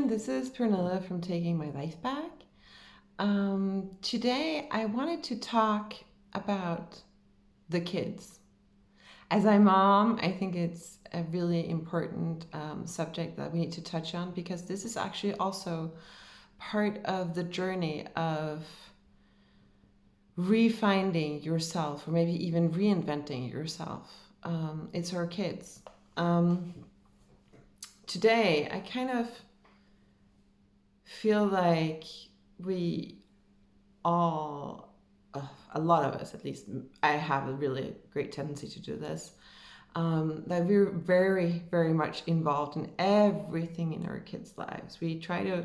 everyone, this is Pernilla from Taking My Life Back. Today I wanted to talk about the kids. As a mom, I think it's a really important subject that we need to touch on because this is actually also part of the journey of refinding yourself or maybe even reinventing yourself. It's our kids. Um, Today I kind of feel like we all, a lot of us at least, I have a really great tendency to do this, that we're very, very much involved in everything in our kids' lives. We try to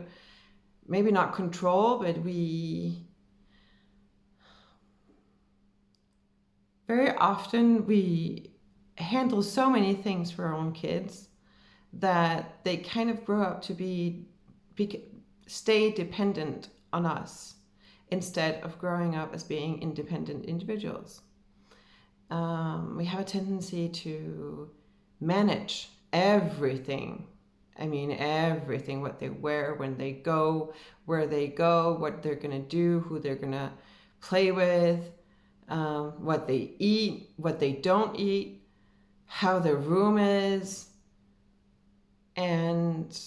maybe not control, but we very often we handle so many things for our own kids that they kind of grow up to stay dependent on us instead of growing up as being independent individuals. We have a tendency to manage everything. I mean, everything, what they wear, when they go, where they go, what they're going to do, who they're going to play with, what they eat, what they don't eat, how their room is. And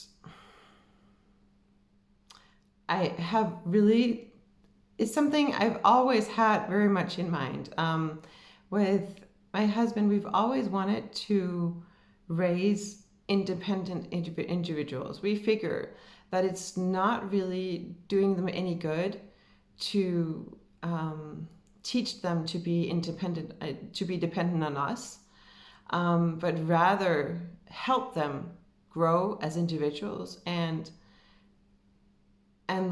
I have really, it's something I've always had very much in mind. With my husband, we've always wanted to raise independent individuals. We figure that it's not really doing them any good to teach them to be independent, to be dependent on us, but rather help them grow as individuals and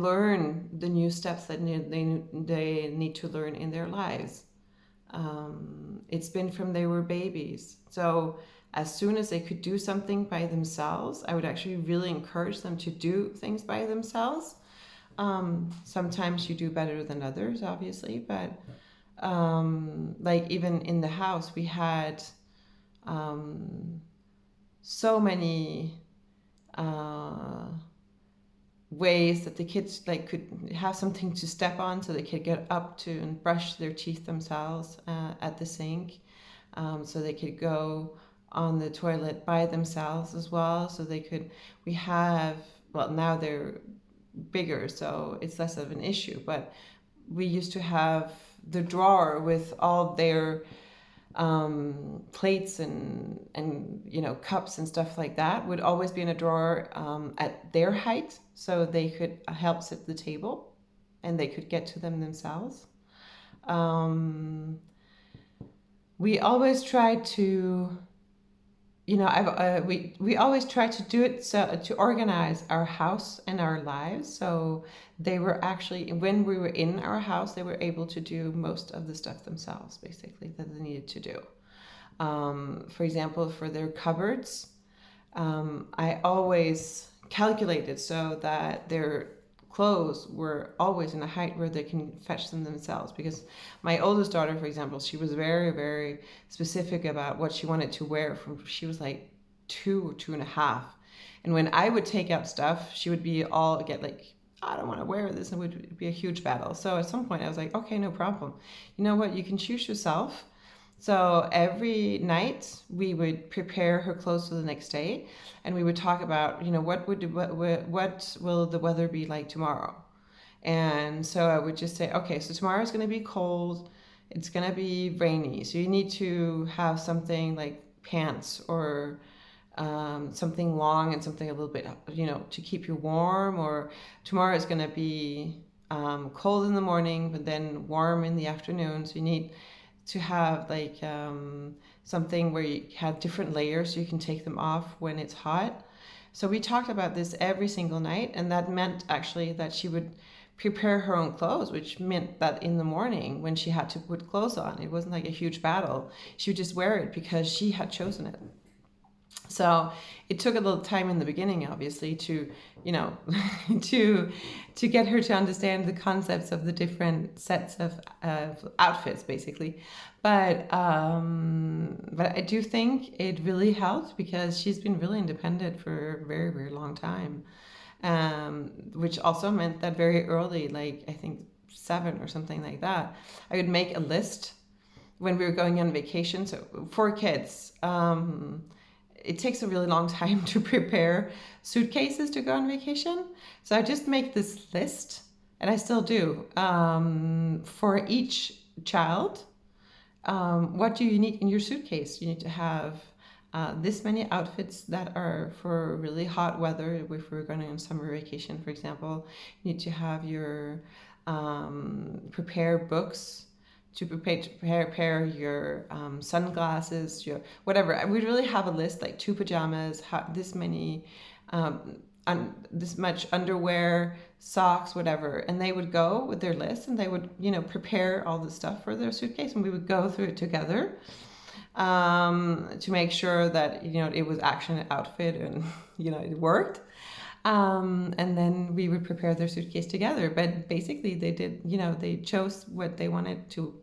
learn the new steps that they need to learn in their lives. It's been from they were babies. So as soon as they could do something by themselves, I would actually really encourage them to do things by themselves. Sometimes you do better than others, obviously, but like even in the house, we had so many ways that the kids like could have something to step on, so they could get up to and brush their teeth themselves at the sink, so they could go on the toilet by themselves as well, so they could, we have, well, now they're bigger so it's less of an issue, but we used to have the drawer with all their plates and you know, cups and stuff like that would always be in a drawer at their height, so they could help set the table and they could get to them themselves. We always try to, you know, we always try to do it so to organize our house and our lives. So they were actually, when we were in our house, they were able to do most of the stuff themselves, basically, that they needed to do. For example, for their cupboards, I always calculated so that their clothes were always in a height where they can fetch them themselves, because my oldest daughter, for example, she was very, very specific about what she wanted to wear from she was like 2 or 2.5, and when I would take out stuff, she would be all get like, I don't want to wear this, and it would be a huge battle. So at some point I was like, okay, no problem, you know what, you can choose yourself. So every night we would prepare her clothes for the next day, and we would talk about, you know, what will the weather be like tomorrow. And so I would just say, okay, so tomorrow's going to be cold, it's going to be rainy, so you need to have something like pants or something long and something a little bit, you know, to keep you warm. Or tomorrow is going to be cold in the morning, but then warm in the afternoon, so you need to have like something where you have different layers so you can take them off when it's hot. So we talked about this every single night, and that meant actually that she would prepare her own clothes, which meant that in the morning when she had to put clothes on, it wasn't like a huge battle. She would just wear it because she had chosen it. So it took a little time in the beginning, obviously, to, you know, to get her to understand the concepts of the different sets of outfits, basically. But I do think it really helped because she's been really independent for a very, very long time. which also meant that very early, like I think 7 or something like that, I would make a list when we were going on vacation. So for kids, it takes a really long time to prepare suitcases to go on vacation. So I just make this list, and I still do, for each child. What do you need in your suitcase? You need to have this many outfits that are for really hot weather. If we're going on summer vacation, for example, you need to have your prepare books to prepare your sunglasses, your whatever. We really have a list, like 2 pajamas, this many, this much underwear, socks, whatever. And they would go with their list, and they would, prepare all the stuff for their suitcase, and we would go through it together, to make sure that it was actually an outfit, and it worked. And then we would prepare their suitcase together. But basically, they did, they chose what they wanted to,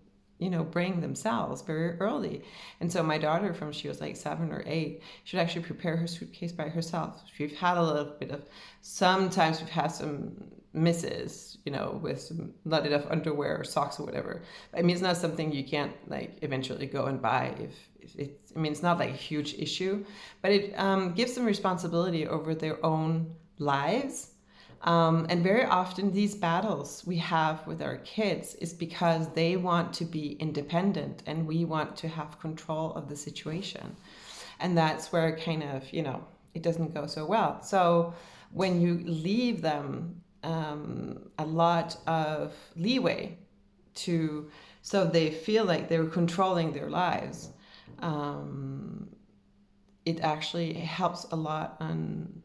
bring themselves very early. And so my daughter, from she was like 7 or 8, should actually prepare her suitcase by herself. We've had a little bit of, sometimes we've had some misses, with some not enough underwear or socks or whatever. I mean, it's not something you can't like eventually go and buy if it's, I mean, it's not like a huge issue, but it gives them responsibility over their own lives. And very often these battles we have with our kids is because they want to be independent and we want to have control of the situation. And that's where kind of, it doesn't go so well. So when you leave them a lot of leeway so they feel like they're controlling their lives, it actually helps a lot on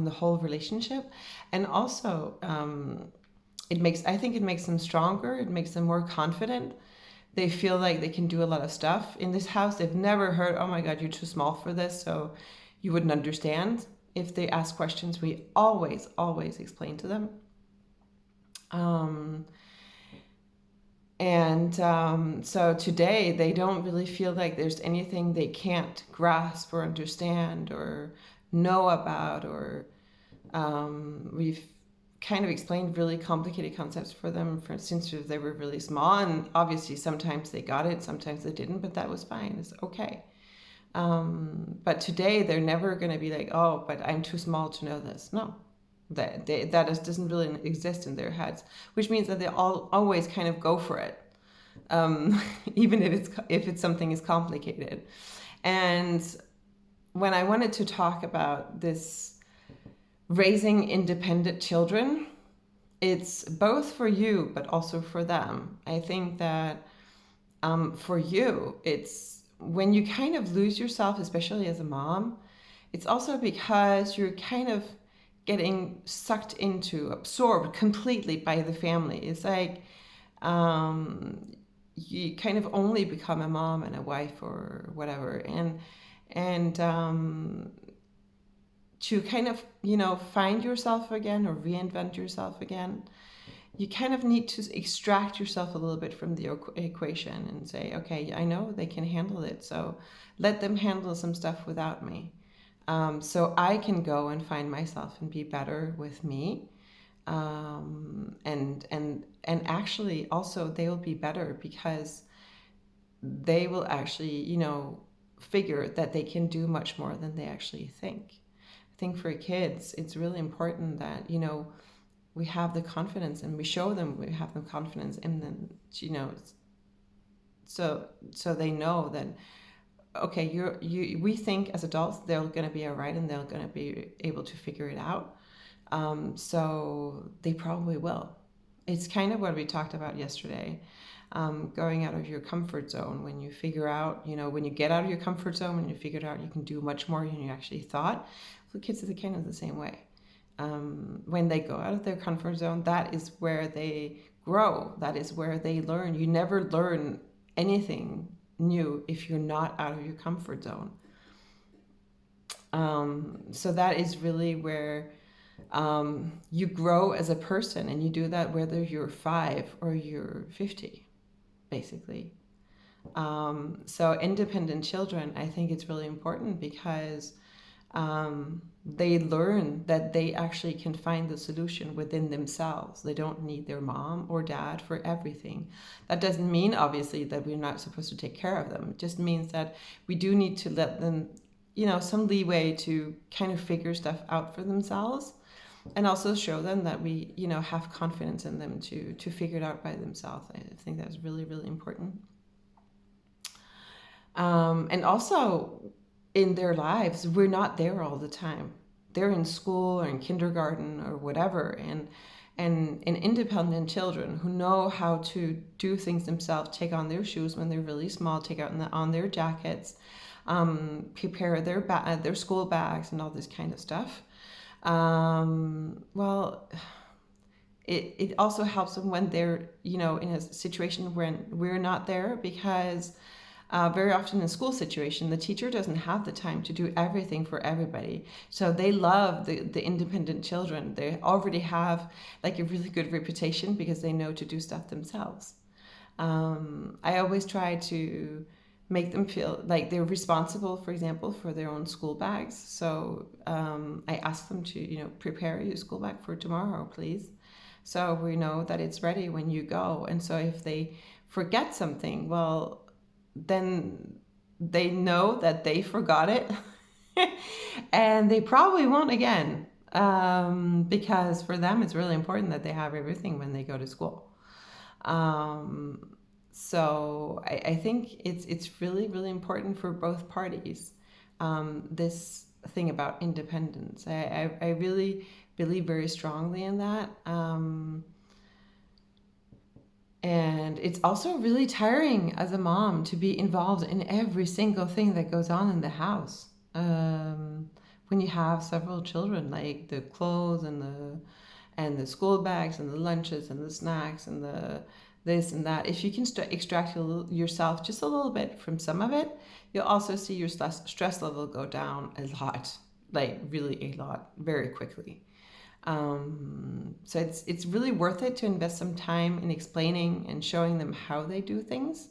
the whole relationship. And also, I think it makes them stronger. It makes them more confident. They feel like they can do a lot of stuff in this house. They've never heard, oh my God, you're too small for this, so you wouldn't understand. If they ask questions, we always, always explain to them. So today they don't really feel like there's anything they can't grasp or understand or know about, or we've kind of explained really complicated concepts for them since they were really small. And obviously sometimes they got it, sometimes they didn't, but that was fine. It's okay. But today they're never going to be like, oh, but I'm too small to know this. No, that doesn't really exist in their heads, which means that they always kind of go for it, even if it's something is complicated. And when I wanted to talk about this raising independent children, it's both for you but also for them. I think that for you, it's when you kind of lose yourself, especially as a mom, it's also because you're kind of getting sucked into, absorbed completely by the family. It's like you kind of only become a mom and a wife or whatever, and to kind of find yourself again or reinvent yourself again, you kind of need to extract yourself a little bit from the equation and say, okay, I know they can handle it, so let them handle some stuff without me, so I can go and find myself and be better with me, and actually also they will be better because they will actually figure that they can do much more than they actually think. I think for kids it's really important that we have the confidence and we show them we have the confidence in them, so they know that okay, we think as adults they're going to be all right and they're going to be able to figure it out, so they probably will. It's kind of what we talked about yesterday, going out of your comfort zone. When you figure out, when you get out of your comfort zone, when you figure out you can do much more than you actually thought. For kids, it's kind of the same way. When they go out of their comfort zone, that is where they grow. That is where they learn. You never learn anything new if you're not out of your comfort zone. So that is really where you grow as a person, and you do that whether you're 5 or you're 50, basically. So independent children, I think it's really important because They learn that they actually can find the solution within themselves. They don't need their mom or dad for everything. That doesn't mean, obviously, that we're not supposed to take care of them. It just means that we do need to let them, some leeway to kind of figure stuff out for themselves, and also show them that we, have confidence in them to figure it out by themselves. I think that's really, really important. And also, in their lives, we're not there all the time. They're in school or in kindergarten or whatever, and independent children who know how to do things themselves, take on their shoes when they're really small, take out on their jackets, prepare their school bags and all this kind of stuff. Well, it also helps them when they're, in a situation when we're not there, because very often in a school situation, the teacher doesn't have the time to do everything for everybody. So they love the independent children. They already have like a really good reputation because they know to do stuff themselves. I always try to make them feel like they're responsible, for example, for their own school bags. So I ask them to, prepare your school bag for tomorrow, please. So we know that it's ready when you go. And so if they forget something, well, then they know that they forgot it and they probably won't again, because for them it's really important that they have everything when they go to school. So I think it's really, really important for both parties, this thing about independence. I really believe very strongly in that. And it's also really tiring as a mom to be involved in every single thing that goes on in the house. When you have several children, like the clothes and the school bags and the lunches and the snacks and the this and that. If you can extract yourself just a little bit from some of it, you'll also see your stress level go down a lot, like really a lot, very quickly. So it's really worth it to invest some time in explaining and showing them how they do things.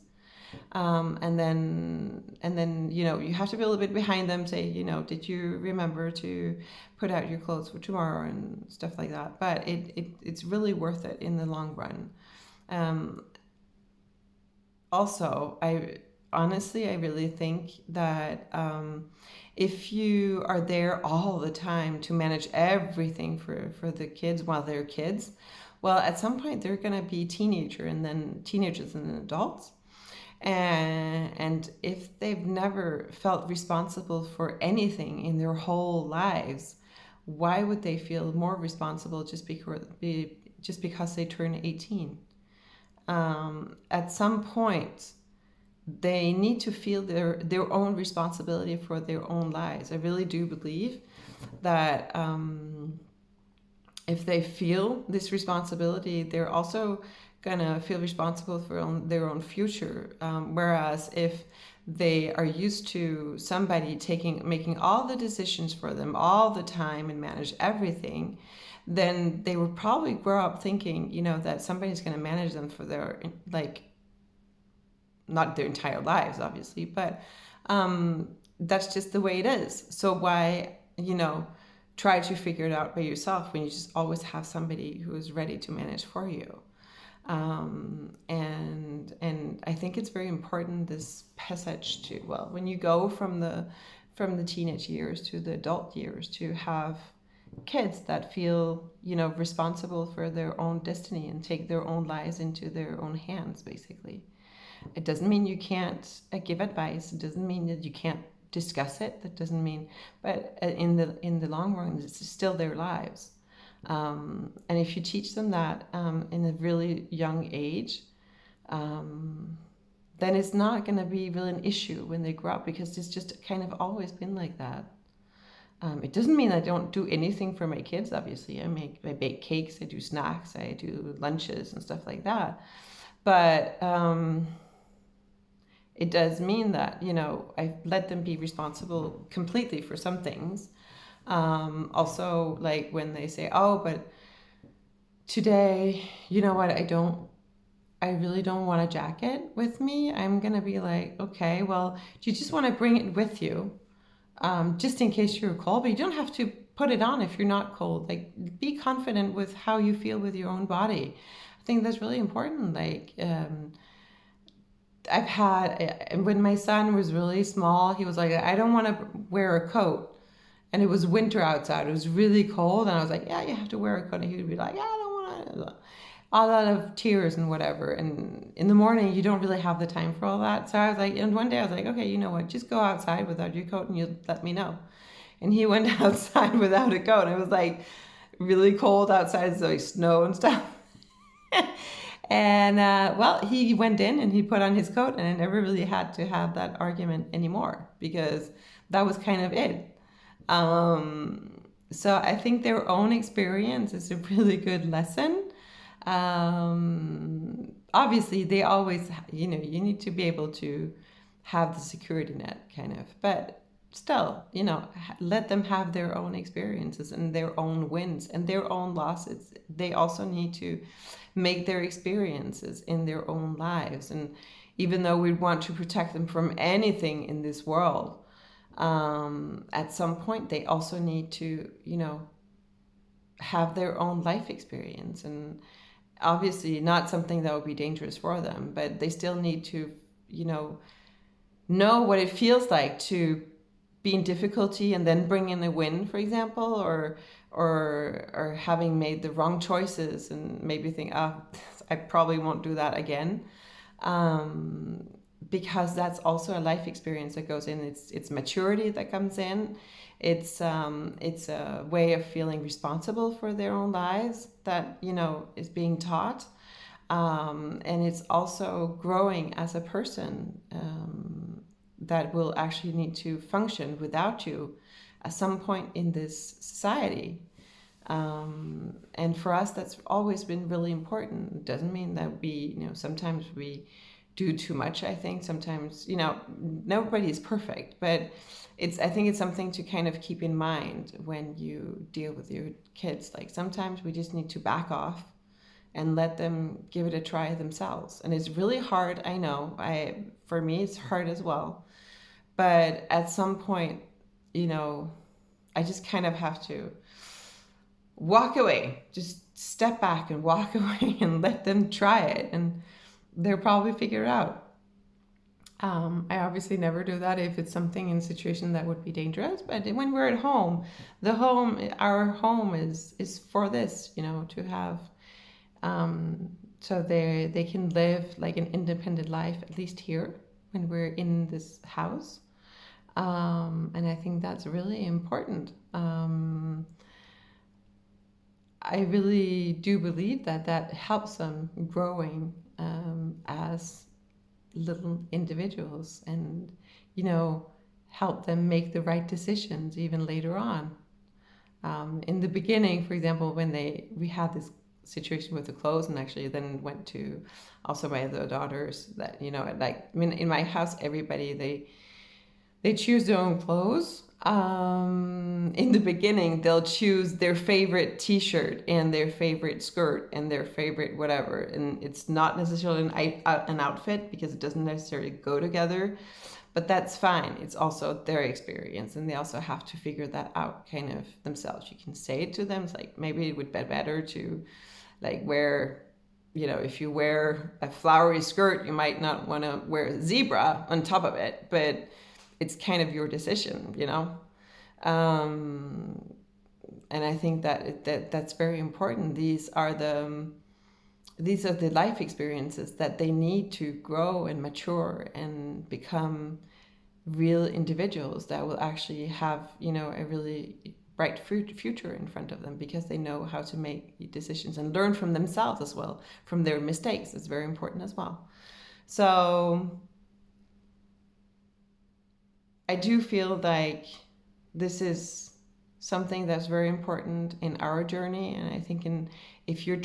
And then you have to be a little bit behind them. Say, did you remember to put out your clothes for tomorrow and stuff like that. But it's really worth it in the long run. Um, Also, I really think that if you are there all the time to manage everything for the kids while they're kids, well, at some point they're going to be teenagers and then adults. And if they've never felt responsible for anything in their whole lives, why would they feel more responsible just because they turn 18? At some point, they need to feel their own responsibility for their own lives. I really do believe that if they feel this responsibility, they're also gonna feel responsible for their own future. Whereas if they are used to somebody making all the decisions for them all the time and manage everything, then they will probably grow up thinking, that somebody's going to manage them for their, like, not their entire lives, obviously, but that's just the way it is. So why, try to figure it out by yourself when you just always have somebody who is ready to manage for you? And I think it's very important, this passage to, well, when you go from the teenage years to the adult years, to have kids that feel, responsible for their own destiny and take their own lives into their own hands, basically. It doesn't mean you can't give advice. It doesn't mean that you can't discuss it. That doesn't mean, but in the long run, it's still their lives. And if you teach them that in a really young age, then it's not going to be really an issue when they grow up, because it's just kind of always been like that. It doesn't mean I don't do anything for my kids, obviously. I bake cakes, I do snacks, I do lunches and stuff like that. But it does mean that, I let them be responsible completely for some things. Also, like when they say, oh, but today, you know what, I really don't want a jacket with me. I'm going to be like, okay, well, do you just want to bring it with you? just in case you're cold, but you don't have to put it on if you're not cold. Like, be confident with how you feel with your own body. I think that's really important. Like, I've had, when my son was really small, he was like, I don't want to wear a coat. And it was winter outside. It was really cold. And I was like, yeah, you have to wear a coat. And he would be like, yeah, I don't want to. A lot of tears and whatever. And in the morning, you don't really have the time for all that. So I was like, and one day I was like, okay, you know what? Just go outside without your coat and you let me know. And he went outside without a coat. It was like really cold outside, so like snow and stuff. And well, he went in and he put on his coat, and I never really had to have that argument anymore because that was kind of it. So I think their own experience is a really good lesson. Obviously, they always, you need to be able to have the security net, kind of, but still, let them have their own experiences and their own wins and their own losses. They also need to make their experiences in their own lives. And even though we want to protect them from anything in this world, at some point they also need to, have their own life experience. And obviously not something that would be dangerous for them, but they still need to, know what it feels like to be in difficulty and then bring in a win, for example, or having made the wrong choices and maybe think, oh, I probably won't do that again. Because that's also a life experience that goes in. It's maturity that comes in. It's a way of feeling responsible for their own lives that is being taught, and it's also growing as a person, that will actually need to function without you at some point in this society. And for us, that's always been really important. It doesn't mean that we, sometimes we do too much. I think sometimes, nobody is perfect, but I think it's something to kind of keep in mind when you deal with your kids. Like, sometimes we just need to back off and let them give it a try themselves. And it's really hard. I know, for me, it's hard as well. But at some point, I just kind of have to walk away, just step back and walk away and let them try it. And they'll probably figure it out. I obviously never do that if it's something in a situation that would be dangerous. But when we're at home, our home is for this, to have, so they can live like an independent life, at least here when we're in this house. And I think that's really important. I really do believe that helps them growing, as little individuals, and help them make the right decisions even later on. In the beginning, for example, when we had this situation with the clothes, and actually then went to also my other daughters, that like, I mean, in my house, everybody, they choose their own clothes. In the beginning, they'll choose their favorite T-shirt and their favorite skirt and their favorite whatever, and it's not necessarily an outfit because it doesn't necessarily go together, but that's fine. It's also their experience, and they also have to figure that out kind of themselves. You can say it to them. It's like, maybe it would be better to like wear, if you wear a flowery skirt, you might not want to wear a zebra on top of it, but it's kind of your decision, and I think that's very important. These are the life experiences that they need to grow and mature and become real individuals that will actually have, a really bright future in front of them, because they know how to make decisions and learn from themselves as well, from their mistakes. It's very important as well. So I do feel like this is something that's very important in our journey. And I think if you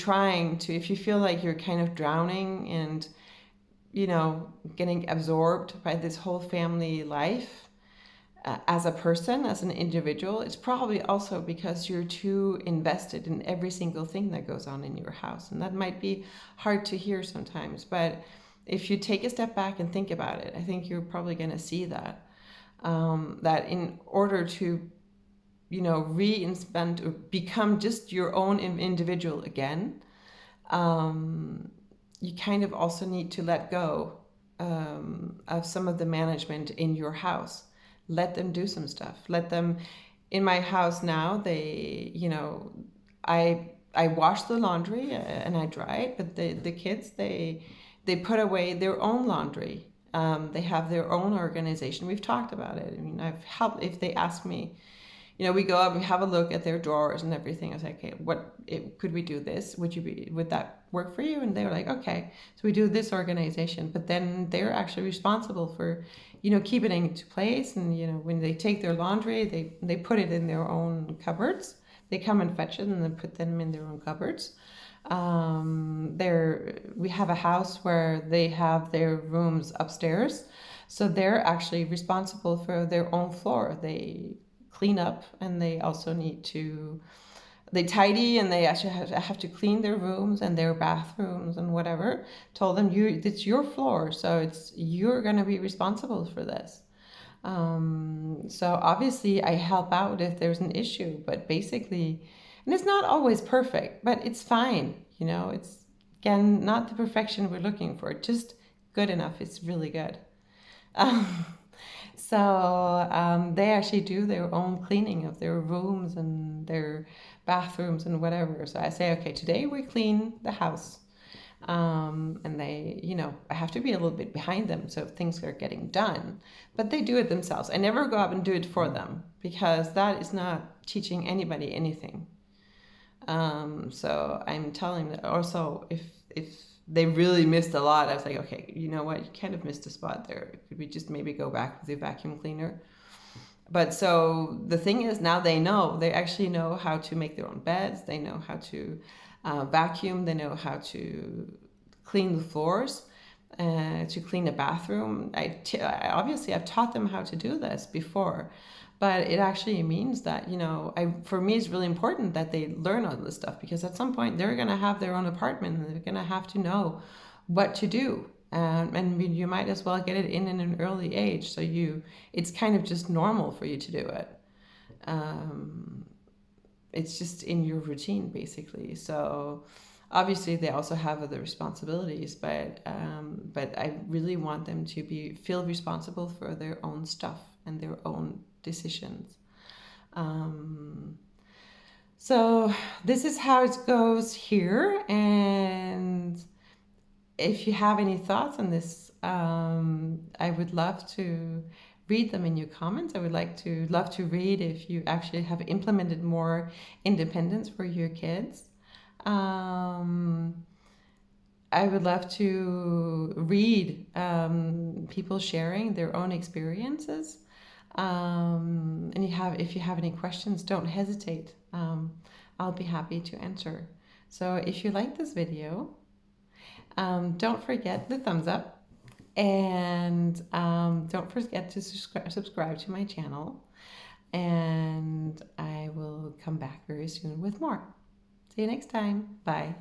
feel like you're kind of drowning and, getting absorbed by this whole family life, as a person, as an individual, it's probably also because you're too invested in every single thing that goes on in your house. And that might be hard to hear sometimes, but if you take a step back and think about it, I think you're probably going to see that. that in order to, reinvent or become just your own individual again, you kind of also need to let go of some of the management in your house. Let them do some stuff. Let them. In my house now, I wash the laundry and I dry it, but the kids they put away their own laundry. They have their own organization. We've talked about it. I mean, I've helped if they ask me, we go up and have a look at their drawers and everything. I was like, okay, could we do this? Would that work for you? And they were like, okay. So we do this organization, but then they're actually responsible for, keeping it into place. And, when they take their laundry, they put it in their own cupboards. They come and fetch it and then put them in their own cupboards. We have a house where they have their rooms upstairs. So they're actually responsible for their own floor. They clean up and they also they tidy and they actually have to clean their rooms and their bathrooms and whatever. Told them, it's your floor, so you're going to be responsible for this. So obviously I help out if there's an issue, but basically, and it's not always perfect, but it's fine. It's, again, not the perfection we're looking for, just good enough. It's really good. So they actually do their own cleaning of their rooms and their bathrooms and whatever. So I say, okay, today we clean the house. And they, I have to be a little bit behind them so things are getting done. But they do it themselves. I never go up and do it for them because that is not teaching anybody anything. So I'm telling them also if they really missed a lot, I was like, okay, you know what? You kind of missed a spot there. Could we just maybe go back with the vacuum cleaner? But so the thing is, now they actually know how to make their own beds. They know how to vacuum. They know how to clean the floors, to clean a bathroom. Obviously, I've taught them how to do this before. But it actually means that, for me, it's really important that they learn all this stuff because at some point they're going to have their own apartment and they're going to have to know what to do. And you might as well get it in an early age. So it's kind of just normal for you to do it. It's just in your routine, basically. So obviously they also have other responsibilities, but I really want them to feel responsible for their own stuff and their own decisions. So this is how it goes here. And if you have any thoughts on this, I would love to read them in your comments. I would love to read if you actually have implemented more independence for your kids. I would love to read people sharing their own experiences. And if you have any questions, don't hesitate. I'll be happy to answer. So if you like this video, don't forget the thumbs up, and don't forget to subscribe to my channel, and I will come back very soon with more. See you next time. Bye.